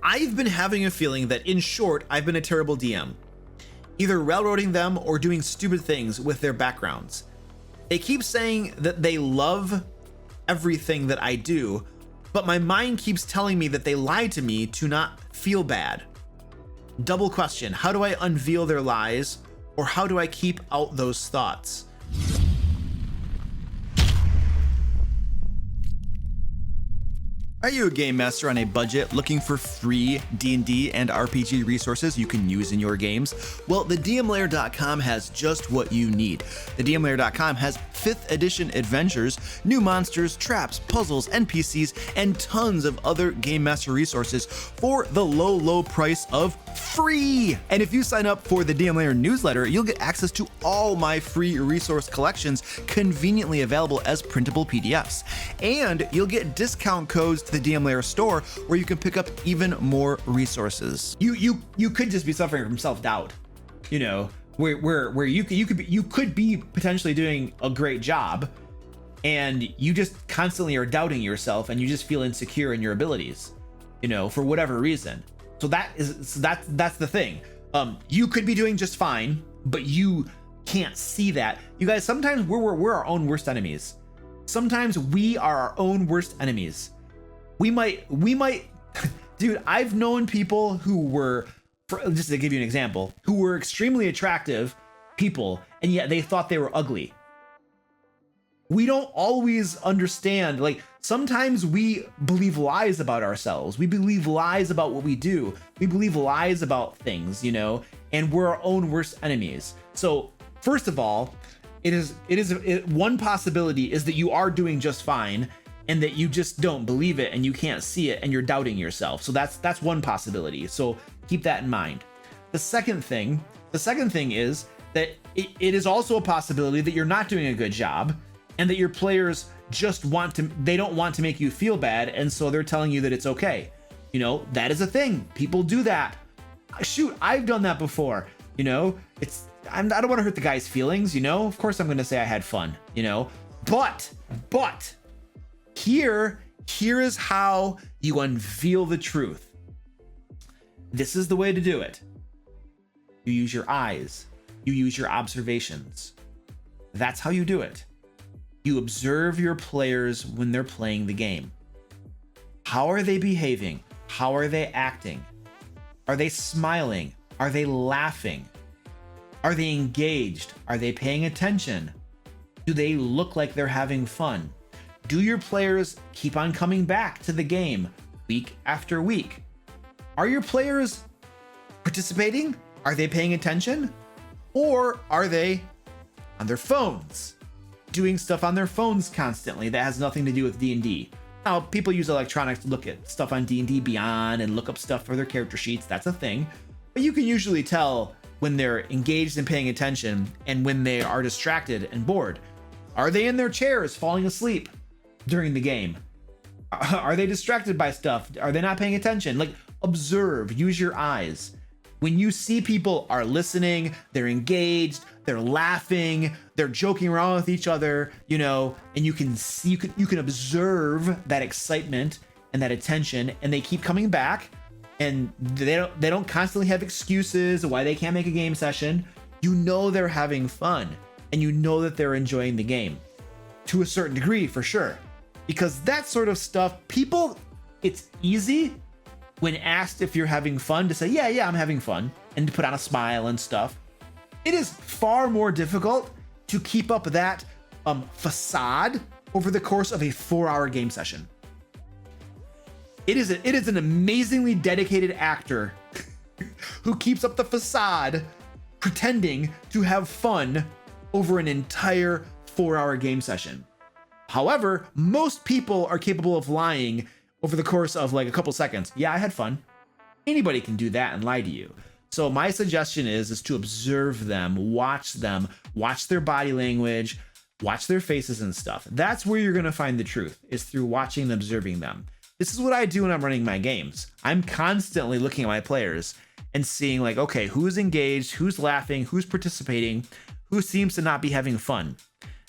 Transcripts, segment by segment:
I've been having a feeling that, in short, I've been a terrible DM, either railroading them or doing stupid things with their backgrounds. They keep saying that they love everything that I do, but my mind keeps telling me that they lied to me to not feel bad. Double question: how do I unveil their lies, or how do I keep out those thoughts? Are you a game master on a budget looking for free D&D and RPG resources you can use in your games? Well, the DMLair.com has just what you need. The DMLair.com has 5th edition adventures, new monsters, traps, puzzles, NPCs, and tons of other game master resources for the low price of free. And if you sign up for the DMLair newsletter, you'll get access to all my free resource collections conveniently available as printable PDFs. And you'll get discount codes to the DMLair store where you can pick up even more resources. You could just be suffering from self-doubt, you know, where you could be potentially doing a great job, and you just constantly are doubting yourself, and you just feel insecure in your abilities, you know, for whatever reason. So that's the thing. You could be doing just fine, but you can't see that. You guys, sometimes we're our own worst enemies. Sometimes we are our own worst enemies. We might, dude, I've known people who were, just to give you an example, who were extremely attractive people, and yet they thought they were ugly. We don't always understand, like, sometimes we believe lies about ourselves. We believe lies about what we do. We believe lies about things, you know, and we're our own worst enemies. So first of all, one possibility is that you are doing just fine, and that you just don't believe it and you can't see it and you're doubting yourself. So that's one possibility. So keep that in mind. The second thing is that it is also a possibility that you're not doing a good job, and that your players just they don't want to make you feel bad, and so they're telling you that it's okay. You know, that is a thing. People do that. Shoot, I've done that before. You know, I don't want to hurt the guy's feelings, you know? Of course I'm going to say I had fun, you know? But Here is how you unveil the truth. This is the way to do it. You use your eyes. You use your observations. That's how you do it. You observe your players when they're playing the game. How are they behaving? How are they acting? Are they smiling? Are they laughing? Are they engaged? Are they paying attention? Do they look like they're having fun? Do your players keep on coming back to the game week after week? Are your players participating? Are they paying attention? Or are they on their phones, doing stuff on their phones constantly that has nothing to do with D&D? Now, people use electronics to look at stuff on D&D Beyond and look up stuff for their character sheets. That's a thing. But you can usually tell when they're engaged and paying attention and when they are distracted and bored. Are they in their chairs falling asleep during the game? Are they distracted by stuff? Are they not paying attention? Like, observe, use your eyes. When you see people are listening, they're engaged, they're laughing, they're joking around with each other, you know, and you can see, you can observe that excitement and that attention, and they keep coming back, and they don't constantly have excuses why they can't make a game session. You know they're having fun, and you know that they're enjoying the game to a certain degree, for sure. Because that sort of stuff, it's easy when asked if you're having fun to say, yeah, I'm having fun, and to put on a smile and stuff. It is far more difficult to keep up that facade over the course of a 4-hour game session. It is an amazingly dedicated actor who keeps up the facade pretending to have fun over an entire 4-hour game session. However, most people are capable of lying over the course of like a couple seconds. Yeah, I had fun. Anybody can do that and lie to you. So my suggestion is to observe them, watch their body language, watch their faces and stuff. That's where you're going to find the truth, is through watching and observing them. This is what I do when I'm running my games. I'm constantly looking at my players and seeing like, okay, who's engaged, who's laughing, who's participating, who seems to not be having fun.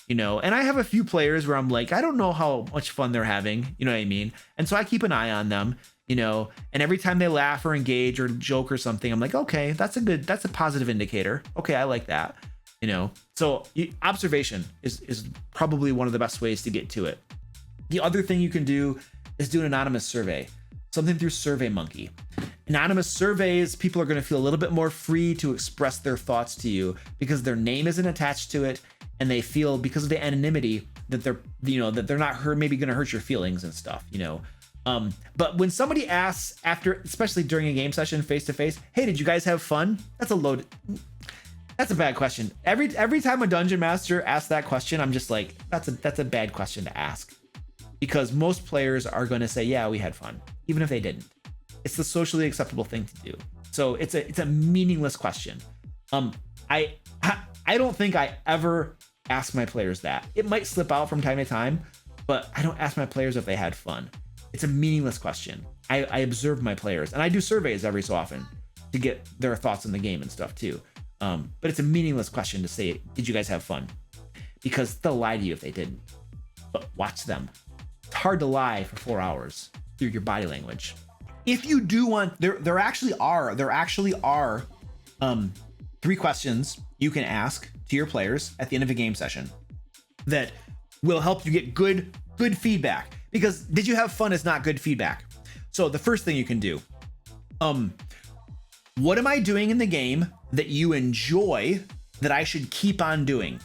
You know, and I have a few players where I'm like, I don't know how much fun they're having, you know what I mean? And so I keep an eye on them, you know, and every time they laugh or engage or joke or something, I'm like, okay, that's a positive indicator. Okay, I like that, you know. So observation is probably one of the best ways to get to it. The other thing you can do is do an anonymous survey, something through SurveyMonkey. Anonymous surveys, people are going to feel a little bit more free to express their thoughts to you because their name isn't attached to it, and they feel, because of the anonymity, that they're, you know, that they're not maybe going to hurt your feelings and stuff, you know. But when somebody asks after, especially during a game session face to face, hey, did you guys have fun? That's a bad question. Every time a dungeon master asks that question, I'm just like, that's a bad question to ask, because most players are going to say, yeah, we had fun, even if they didn't. It's the socially acceptable thing to do. So it's a meaningless question. I don't think I ever ask my players that. It might slip out from time to time, but I don't ask my players if they had fun. It's a meaningless question. I observe my players, and I do surveys every so often to get their thoughts on the game and stuff too. But it's a meaningless question to say, did you guys have fun? Because they'll lie to you if they didn't. But watch them. It's hard to lie for 4 hours through your body language. If you do want, there actually are 3 questions you can ask to your players at the end of a game session that will help you get good feedback. Because did you have fun is not good feedback. So the first thing you can do, what am I doing in the game that you enjoy that I should keep on doing?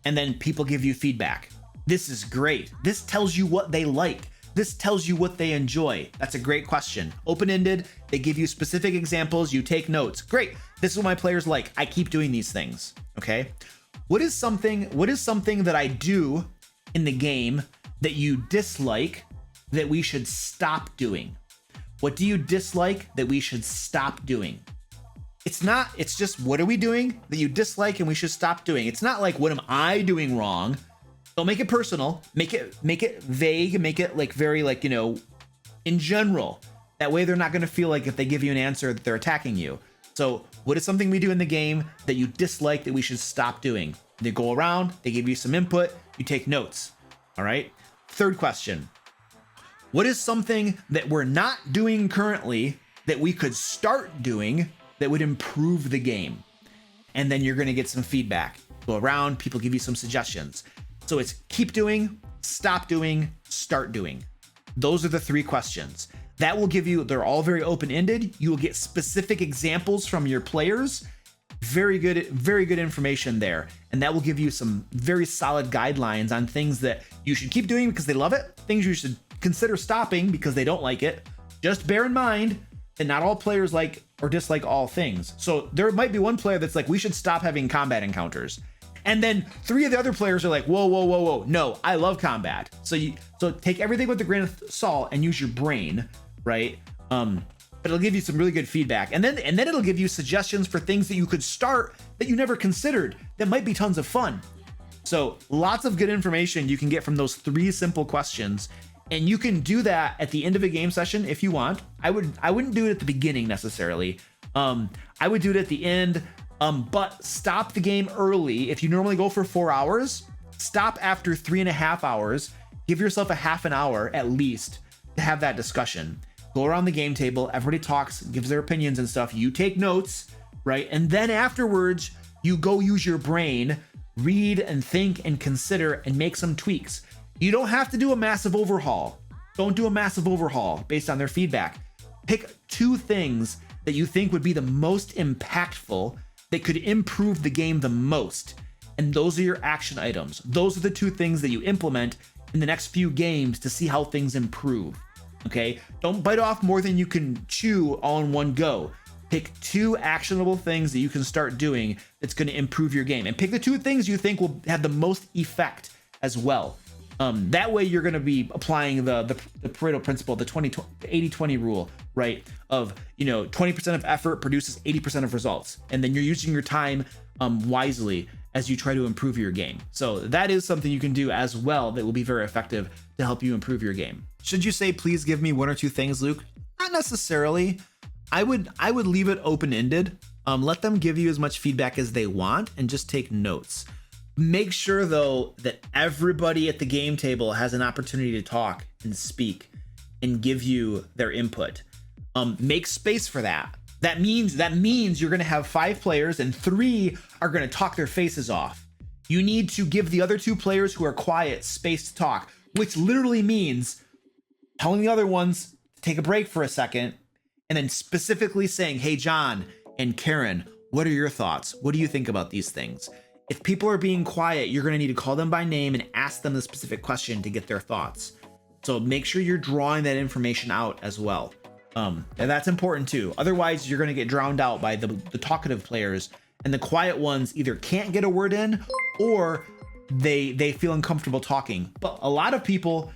And then people give you feedback. This is great. This tells you what they like. This tells you what they enjoy. That's a great question. Open-ended, they give you specific examples, you take notes. Great, this is what my players like. I keep doing these things, okay? What is something that I do in the game that you dislike that we should stop doing? What do you dislike that we should stop doing? It's just, what are we doing that you dislike and we should stop doing? It's not like, what am I doing wrong? Don't make it personal. Make it vague. Make it like very, like, you know, in general. That way they're not going to feel like if they give you an answer that they're attacking you. So what is something we do in the game that you dislike that we should stop doing? They go around, they give you some input, you take notes. All right. Third question. What is something that we're not doing currently that we could start doing that would improve the game? And then you're going to get some feedback. Go around, people give you some suggestions. So it's keep doing, stop doing, start doing. Those are the 3 questions. That will give you, they're all very open-ended. You will get specific examples from your players. Very good information there. And that will give you some very solid guidelines on things that you should keep doing because they love it, things you should consider stopping because they don't like it. Just bear in mind that not all players like or dislike all things. So there might be one player that's like, we should stop having combat encounters. And then 3 of the other players are like, whoa, no, I love combat. So take everything with a grain of salt and use your brain, right? But it'll give you some really good feedback. And then it'll give you suggestions for things that you could start that you never considered that might be tons of fun. So lots of good information you can get from those 3 simple questions. And you can do that at the end of a game session if you want. I wouldn't do it at the beginning necessarily. I would do it at the end. But stop the game early. If you normally go for 4 hours, stop after 3.5 hours. Give yourself a half an hour at least to have that discussion. Go around the game table. Everybody talks, gives their opinions and stuff. You take notes, right? And then afterwards, you go use your brain, read and think and consider and make some tweaks. You don't have to do a massive overhaul. Don't do a massive overhaul based on their feedback. Pick 2 things that you think would be the most impactful, that could improve the game the most. And those are your action items. Those are the 2 things that you implement in the next few games to see how things improve. Okay? Don't bite off more than you can chew all in one go. Pick 2 actionable things that you can start doing that's going to improve your game. And pick the 2 things you think will have the most effect as well. That way you're going to be applying the Pareto principle, the 80-20 rule, right? Of, 20% of effort produces 80% of results. And then you're using your time wisely as you try to improve your game. So that is something you can do as well that will be very effective to help you improve your game. Should you say, please give me 1 or 2 things, Luke? Not necessarily. I would leave it open-ended. Let them give you as much feedback as they want and just take notes. Make sure, though, that everybody at the game table has an opportunity to talk and speak and give you their input. Make space for that. That means you're going to have 5 players and 3 are going to talk their faces off. You need to give the other 2 players who are quiet space to talk, which literally means telling the other ones to take a break for a second and then specifically saying, hey, John and Karen, what are your thoughts? What do you think about these things? If people are being quiet, you're going to need to call them by name and ask them the specific question to get their thoughts. So make sure you're drawing that information out as well. And that's important too. Otherwise, you're going to get drowned out by the talkative players, and the quiet ones either can't get a word in or they feel uncomfortable talking. But a lot of people,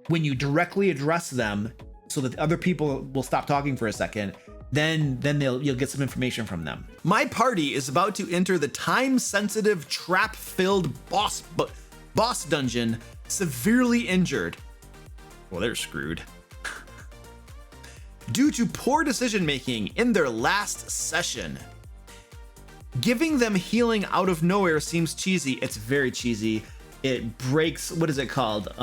when you directly address them so that the other people will stop talking for a second, then you'll get some information from them. My party is about to enter the time-sensitive, trap-filled boss dungeon, severely injured. Well, they're screwed. Due to poor decision-making in their last session. Giving them healing out of nowhere seems cheesy. It's very cheesy. It breaks, what is it called?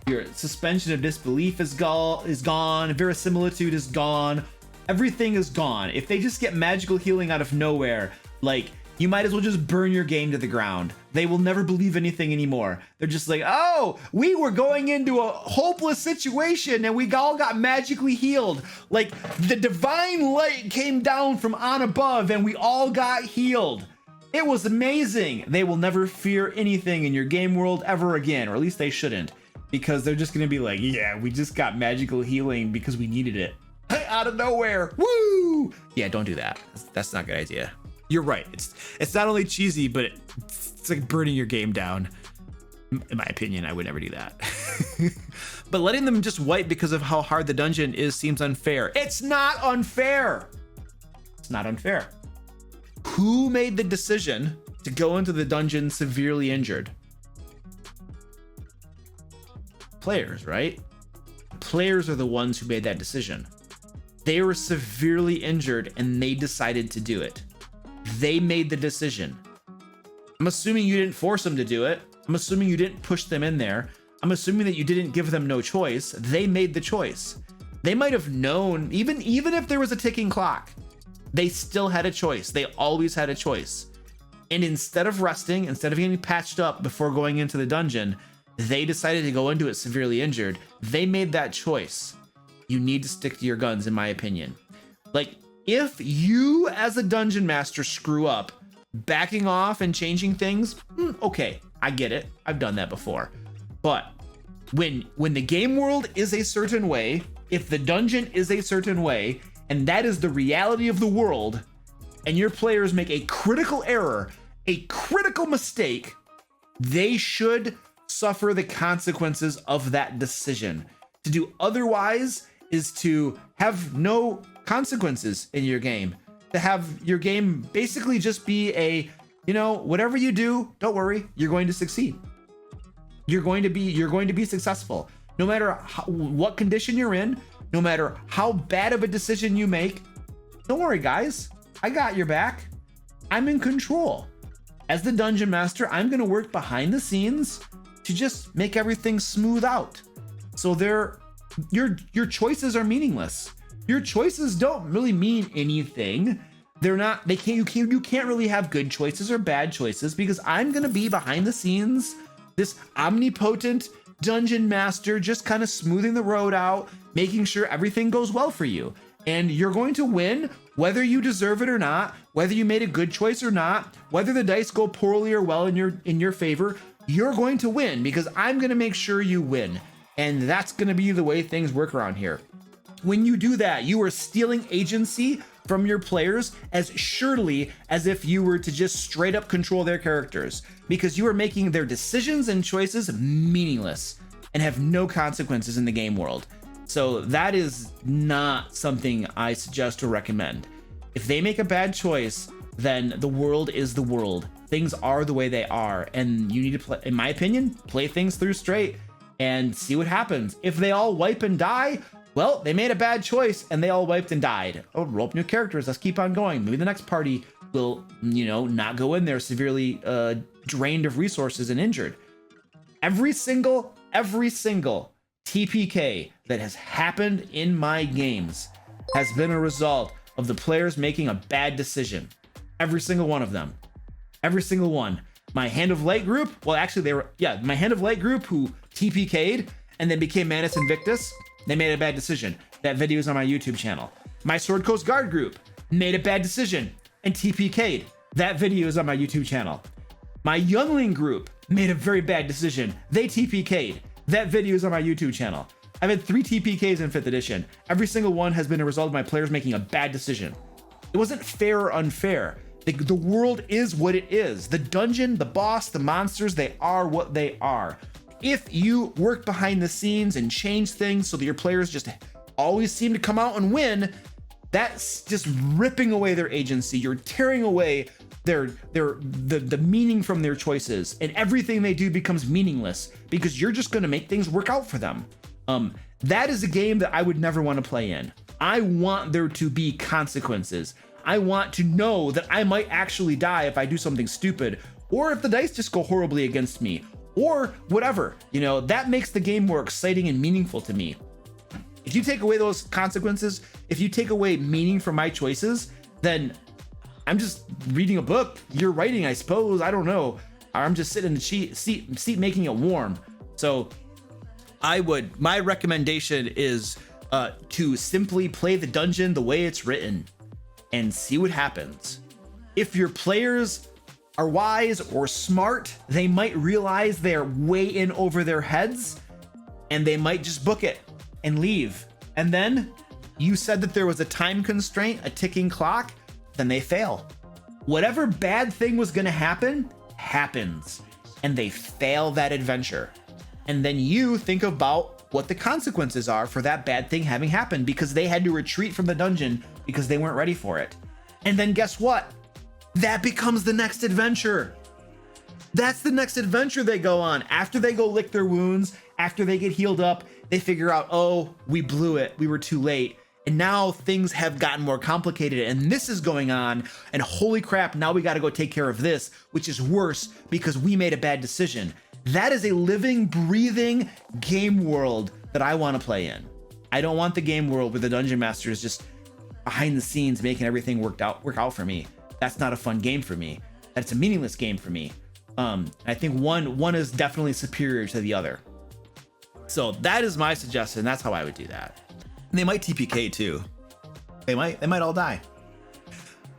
Your suspension of disbelief is gone. Verisimilitude is gone. Everything is gone. If they just get magical healing out of nowhere, like, you might as well just burn your game to the ground. They will never believe anything anymore. They're just like, oh, we were going into a hopeless situation and we all got magically healed. Like, the divine light came down from on above and we all got healed. It was amazing. They will never fear anything in your game world ever again, or at least they shouldn't, because they're just gonna be like, yeah, we just got magical healing because we needed it. Out of nowhere. Woo! Yeah, don't do that. That's not a good idea. You're right. It's not only cheesy, but it's like burning your game down. In my opinion, I would never do that. But letting them just wipe because of how hard the dungeon is seems unfair. It's not unfair. It's not unfair. Who made the decision to go into the dungeon severely injured? Players, right? Players are the ones who made that decision. They were severely injured and they decided to do it. They made the decision. I'm assuming you didn't force them to do it. I'm assuming you didn't push them in there. I'm assuming that you didn't give them no choice. They made the choice. They might have known, even if there was a ticking clock, they still had a choice. They always had a choice. And instead of resting, instead of getting patched up before going into the dungeon, they decided to go into it severely injured. They made that choice. You need to stick to your guns, in my opinion. Like, if you as a dungeon master screw up, backing off and changing things, okay, I get it. I've done that before. But when the game world is a certain way, if the dungeon is a certain way, and that is the reality of the world, and your players make a critical error, a critical mistake, they should suffer the consequences of that decision. To do otherwise is to have no consequences in your game, to have your game basically just be a, whatever you do, don't worry, you're going to succeed. You're going to be successful. No matter what condition you're in, no matter how bad of a decision you make, don't worry, guys, I got your back. I'm in control. As the dungeon master, I'm going to work behind the scenes to just make everything smooth out. So your choices are meaningless. Your choices don't really mean anything. You can't really have good choices or bad choices, because I'm going to be behind the scenes, this omnipotent dungeon master, just kind of smoothing the road out, making sure everything goes well for you. And you're going to win whether you deserve it or not, whether you made a good choice or not, whether the dice go poorly or well in your favor, you're going to win because I'm going to make sure you win. And that's going to be the way things work around here. When you do that, you are stealing agency from your players as surely as if you were to just straight up control their characters, because you are making their decisions and choices meaningless and have no consequences in the game world. So that is not something I suggest or recommend. If they make a bad choice, then the world is the world. Things are the way they are, and you need to play, in my opinion, play things through straight and see what happens. If they all wipe and die, well, they made a bad choice and they all wiped and died. Oh, roll up new characters. Let's keep on going. Maybe the next party will, not go in there severely drained of resources and injured. Every single TPK that has happened in my games has been a result of the players making a bad decision. Every single one of them. Every single one. My Hand of Light group, well, actually, my Hand of Light group who TPK'd and then became Manus Invictus, they made a bad decision. That video is on my YouTube channel. My Sword Coast Guard group made a bad decision and TPK'd. That video is on my YouTube channel. My Youngling group made a very bad decision. They TPK'd. That video is on my YouTube channel. I've had 3 TPKs in 5th edition. Every single one has been a result of my players making a bad decision. It wasn't fair or unfair. The world is what it is. The dungeon, the boss, the monsters, they are what they are. If you work behind the scenes and change things so that your players just always seem to come out and win, that's just ripping away their agency. You're tearing away the meaning from their choices, and everything they do becomes meaningless because you're just going to make things work out for them. That is a game that I would never want to play in. I want there to be consequences. I want to know that I might actually die if I do something stupid, or if the dice just go horribly against me, or whatever. You know, that makes the game more exciting and meaningful to me. If you take away those consequences, if you take away meaning from my choices, then I'm just reading a book. You're writing, I suppose. I don't know. Or I'm just sitting in the seat making it warm. So my recommendation is to simply play the dungeon the way it's written and see what happens. If your players are wise or smart, they might realize they're way in over their heads and they might just book it and leave. And then you said that there was a time constraint, a ticking clock, then they fail. Whatever bad thing was going to happen happens, and they fail that adventure. And then you think about what the consequences are for that bad thing having happened, because they had to retreat from the dungeon because they weren't ready for it. And then guess what? That becomes the next adventure. That's the next adventure they go on. After they go lick their wounds, after they get healed up, they figure out, oh, we blew it. We were too late. And now things have gotten more complicated and this is going on. And holy crap, now we got to go take care of this, which is worse because we made a bad decision. That is a living, breathing game world that I want to play in. I don't want the game world where the dungeon master is just behind the scenes making everything work out for me. That's not a fun game for me. That's a meaningless game for me. I think one is definitely superior to the other. So that is my suggestion. That's how I would do that. And they might TPK too. They might all die.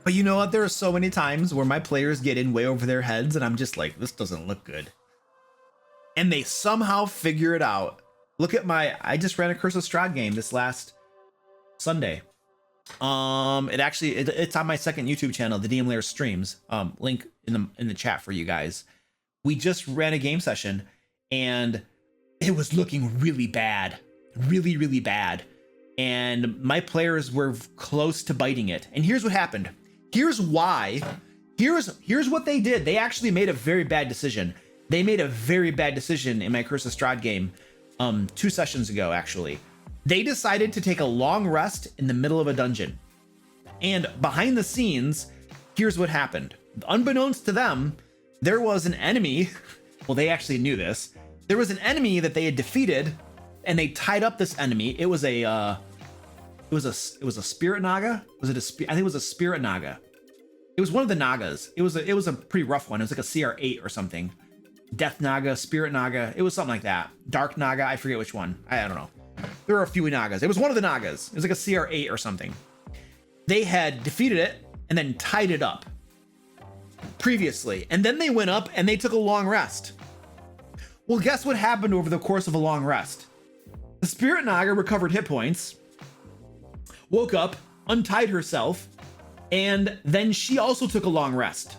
But you know what? There are so many times where my players get in way over their heads and I'm just like, this doesn't look good. And they somehow figure it out. Look at I just ran a Curse of Strahd game this last Sunday. It's on my second YouTube channel, the DM Lair streams. Link in the chat for you guys. We just ran a game session and it was looking really bad, really, really bad. And my players were close to biting it. And here's what happened. Here's why. Here's what they did. They actually made a very bad decision. They made a very bad decision in my Curse of Strahd game 2 sessions ago, actually. They decided to take a long rest in the middle of a dungeon. And behind the scenes, here's what happened. Unbeknownst to them, there was an enemy. Well, they actually knew this. There was an enemy that they had defeated, and they tied up this enemy. It was a spirit naga. Was it I think it was a spirit naga. It was one of the nagas. It was a pretty rough one. It was like a CR8 or something. Death naga, spirit naga. It was something like that. Dark naga. I forget which one. I don't know. There were a few nagas. It was one of the nagas. It was like a CR8 or something. They had defeated it and then tied it up previously. And then they went up and they took a long rest. Well, guess what happened over the course of a long rest? The spirit naga recovered hit points, woke up, untied herself, and then she also took a long rest.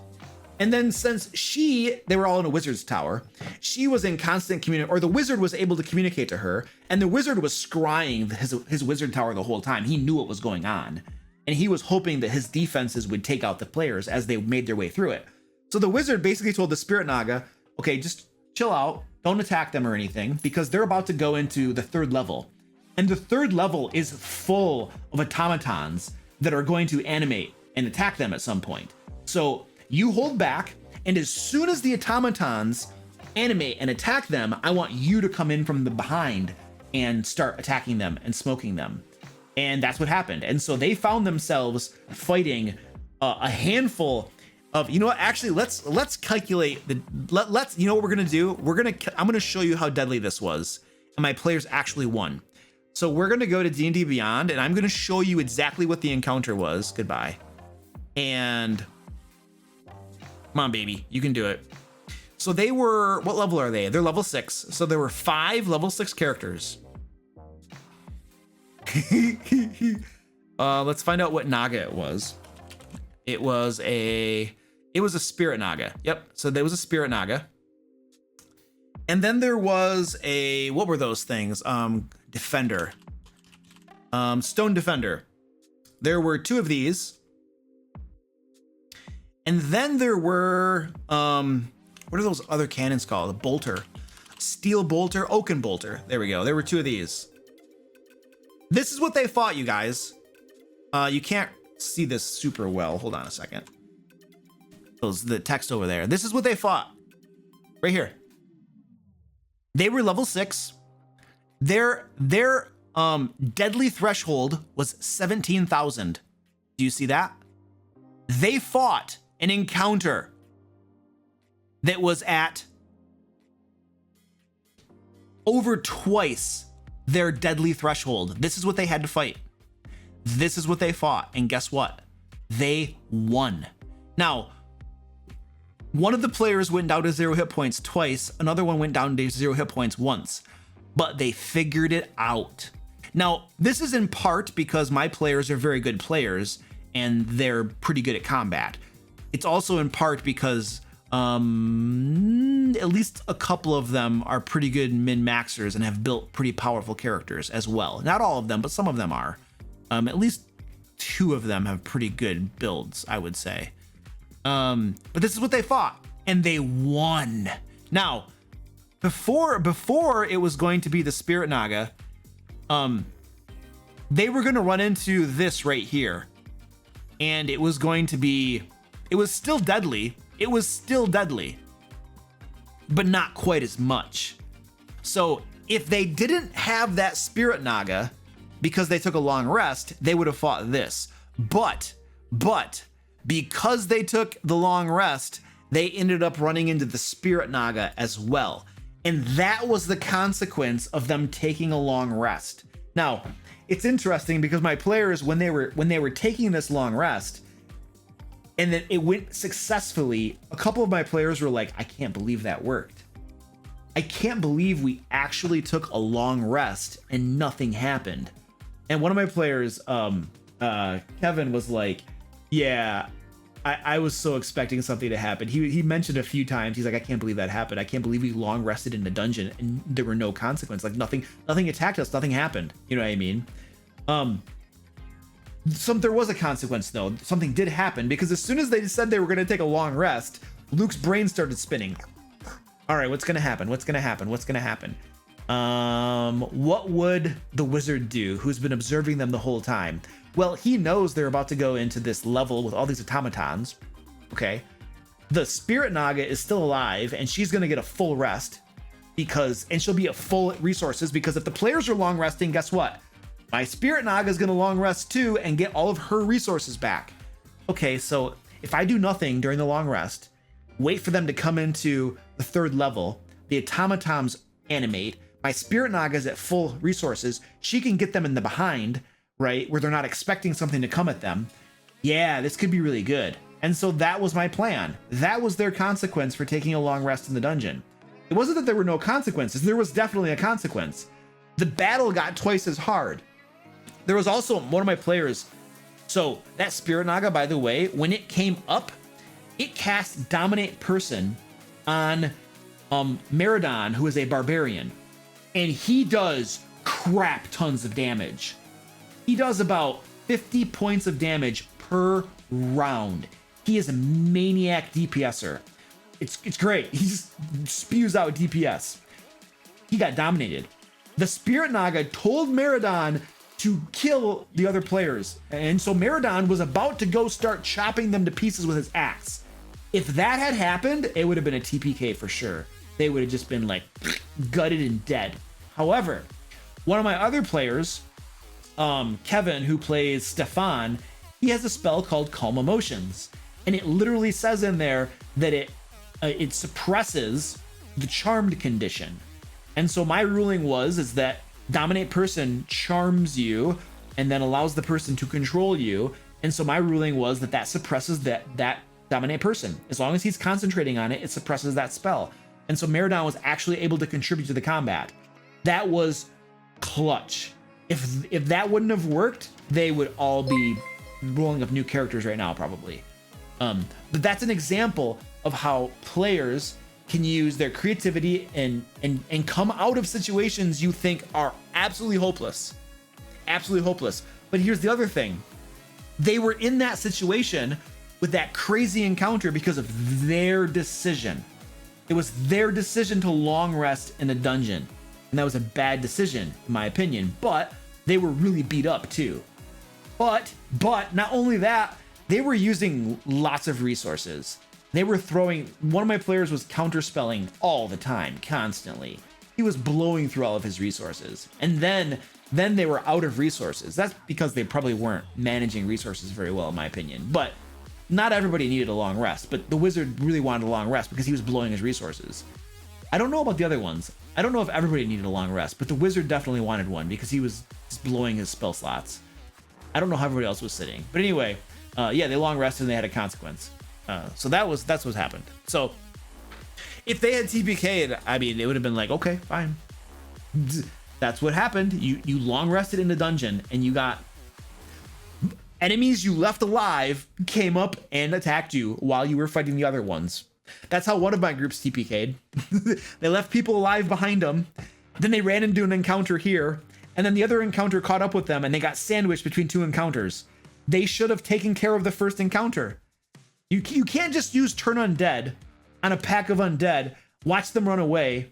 And then since they were all in a wizard's tower, she was in constant communication, or the wizard was able to communicate to her, and the wizard was scrying his wizard tower the whole time. He knew what was going on, and he was hoping that his defenses would take out the players as they made their way through it. So the wizard basically told the spirit naga, okay, just chill out, don't attack them or anything, because they're about to go into the 3rd level. And the 3rd level is full of automatons that are going to animate and attack them at some point. So you hold back, and as soon as the automatons animate and attack them, I want you to come in from the behind and start attacking them and smoking them. And that's what happened. And so they found themselves fighting a handful of, you know what, actually let's calculate the, let's, you know what we're gonna do? I'm gonna show you how deadly this was. And my players actually won. So we're gonna go to D&D Beyond, and I'm gonna show you exactly what the encounter was. Goodbye. And come on, baby, you can do it. So they were, what level are they? They're level 6. So there were 5 level 6 characters. Let's find out what Naga it was. It was a spirit Naga. Yep. So there was a spirit Naga. And then there was a, what were those things? Defender. Stone Defender. There were 2 of these. And then there were, what are those other cannons called? A bolter. Steel bolter, oaken bolter. There we go. There were 2 of these. This is what they fought, you guys. You can't see this super well. Hold on a second. The text over there. This is what they fought. Right here. They were level 6. Their deadly threshold was 17,000. Do you see that? They fought an encounter that was at over twice their deadly threshold. This is what they had to fight. This is what they fought. And guess what? They won. Now, one of the players went down to 0 hit points twice. Another one went down to 0 hit points once. But they figured it out. Now, this is in part because my players are very good players and they're pretty good at combat. It's also in part because at least a couple of them are pretty good min-maxers and have built pretty powerful characters as well. Not all of them, but some of them are. At least 2 of them have pretty good builds, I would say. But this is what they fought, and they won. Now, before it was going to be the Spirit Naga, they were going to run into this right here, and it was going to be, it was still deadly. It was still deadly, but not quite as much. So if they didn't have that Spirit Naga because they took a long rest, they would have fought this. But because they took the long rest, they ended up running into the Spirit Naga as well. And that was the consequence of them taking a long rest. Now, it's interesting because my players, when they were taking this long rest, and then it went successfully, a couple of my players were like, I can't believe that worked. I can't believe we actually took a long rest and nothing happened. And one of my players, Kevin, was like, yeah, I was so expecting something to happen. He mentioned a few times, he's like, I can't believe that happened. I can't believe we long rested in the dungeon and there were no consequence. Like nothing attacked us, nothing happened. You know what I mean? There was a consequence though. Something did happen because as soon as they said they were going to take a long rest, Luke's brain started spinning. All right, what's going to happen? What's going to happen? What's going to happen? What would the wizard do who's been observing them the whole time? Well, he knows they're about to go into this level with all these automatons. Okay. The Spirit Naga is still alive and she's going to get a full rest and she'll be at full resources because if the players are long resting, guess what? My Spirit Naga is going to long rest too and get all of her resources back. Okay, so if I do nothing during the long rest, wait for them to come into the 3rd level, the automatons animate, my Spirit Naga is at full resources, she can get them in the behind, right, where they're not expecting something to come at them. Yeah, this could be really good. And so that was my plan. That was their consequence for taking a long rest in the dungeon. It wasn't that there were no consequences. There was definitely a consequence. The battle got twice as hard. There was also one of my players. So that Spirit Naga, by the way, when it came up, it cast Dominate Person on Meridon, who is a barbarian. And he does crap tons of damage. He does about 50 points of damage per round. He is a maniac DPSer. It's great. He just spews out DPS. He got dominated. The Spirit Naga told Meridon to kill the other players. And so Meridon was about to go start chopping them to pieces with his axe. If that had happened, it would have been a TPK for sure. They would have just been like gutted and dead. However, One of my other players, Kevin, who plays Stefan, he has a spell called Calm Emotions, and it literally says in there that it suppresses the charmed condition. And so my ruling is that dominate person charms you and then allows the person to control you. And so my ruling was that suppresses that dominate person. As long as he's concentrating on it, it suppresses that spell. And so Meridon was actually able to contribute to the combat. That was clutch. If that wouldn't have worked, they would all be rolling up new characters right now, probably. But that's an example of how players can use their creativity and come out of situations you think are absolutely hopeless. Absolutely hopeless. But here's the other thing. They were in that situation with that crazy encounter because of their decision. It was their decision to long rest in a dungeon. And that was a bad decision, in my opinion. But they were really beat up too. But not only that, they were using lots of resources. They were throwing, one of my players was counterspelling all the time, constantly. He was blowing through all of his resources. And then they were out of resources. That's because they probably weren't managing resources very well, in my opinion. But not everybody needed a long rest. But the wizard really wanted a long rest because he was blowing his resources. I don't know about the other ones. I don't know if everybody needed a long rest, but the wizard definitely wanted one because he was just blowing his spell slots. I don't know how everybody else was sitting. But anyway, yeah, they long rested and they had a consequence. So that's what happened. So if they had TPK'd, I mean, it would have been like, okay, fine. That's what happened. You long rested in the dungeon and you got enemies you left alive came up and attacked you while you were fighting the other ones. That's how one of my groups TPK'd. They left people alive behind them. Then they ran into an encounter here. And then the other encounter caught up with them and they got sandwiched between two encounters. They should have taken care of the first encounter. You can't just use turn undead on a pack of undead, watch them run away,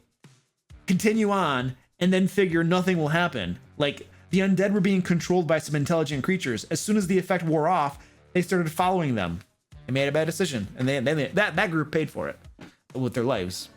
continue on, and then figure nothing will happen. Like, the undead were being controlled by some intelligent creatures. As soon as the effect wore off, they started following them. They made a bad decision, and that group paid for it with their lives.